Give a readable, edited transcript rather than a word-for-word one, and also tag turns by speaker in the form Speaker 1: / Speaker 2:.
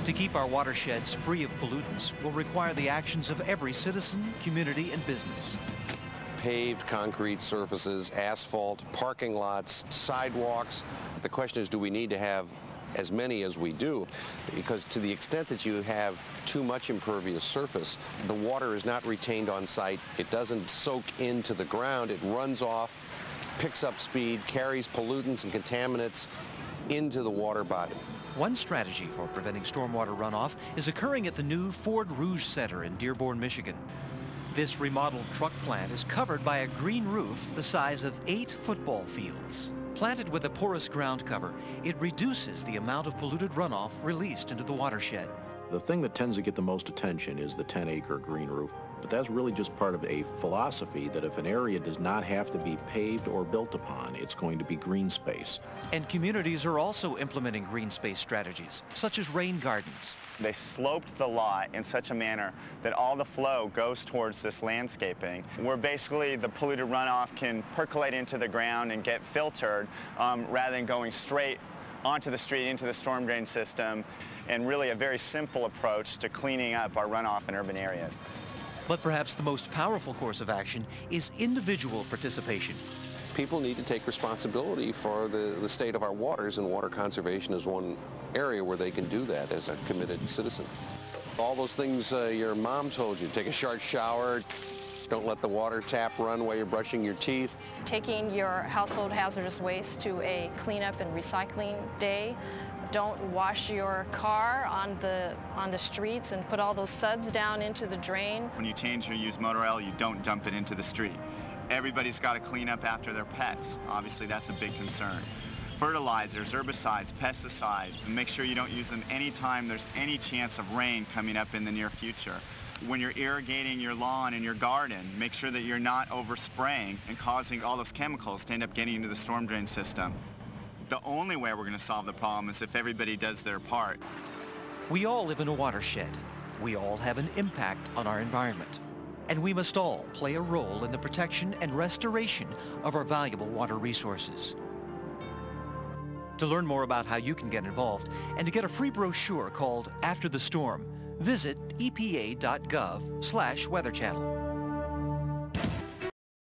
Speaker 1: To keep our watersheds free of pollutants will require the actions of every citizen, community, and business.
Speaker 2: Paved concrete surfaces, asphalt, parking lots, sidewalks. The question is, do we need to have as many as we do? Because to the extent that you have too much impervious surface, the water is not retained on site. It doesn't soak into the ground. It runs off, picks up speed, carries pollutants and contaminants into the water body.
Speaker 1: One strategy for preventing stormwater runoff is occurring at the new Ford Rouge Center in Dearborn, Michigan. This remodeled truck plant is covered by a green roof the size of 8 football fields. Planted with a porous ground cover, it reduces the amount of polluted runoff released into the watershed.
Speaker 3: The thing that tends to get the most attention is the 10-acre green roof. But that's really just part of a philosophy that if an area does not have to be paved or built upon, it's going to be green space.
Speaker 1: And communities are also implementing green space strategies, such as rain gardens.
Speaker 4: They sloped the lot in such a manner that all the flow goes towards this landscaping, where basically the polluted runoff can percolate into the ground and get filtered rather than going straight onto the street into the storm drain system, and really a very simple approach to cleaning up our runoff in urban areas.
Speaker 1: But perhaps the most powerful course of action is individual participation.
Speaker 2: People need to take responsibility for the state of our waters, and water conservation is one area where they can do that as a committed citizen. All those things your mom told you, take a short shower, don't let the water tap run while you're brushing your teeth.
Speaker 5: Taking your household hazardous waste to a cleanup and recycling day. Don't wash your car on the streets and put all those suds down into the drain.
Speaker 4: When you change or use motor oil, you don't dump it into the street. Everybody's got to clean up after their pets. Obviously, that's a big concern. Fertilizers, herbicides, pesticides, and make sure you don't use them anytime there's any chance of rain coming up in the near future. When you're irrigating your lawn and your garden, make sure that you're not overspraying and causing all those chemicals to end up getting into the storm drain system. The only way we're going to solve the problem is if everybody does their part.
Speaker 1: We all live in a watershed. We all have an impact on our environment. And we must all play a role in the protection and restoration of our valuable water resources. To learn more about how you can get involved and to get a free brochure called After the Storm, visit epa.gov/Weather Channel.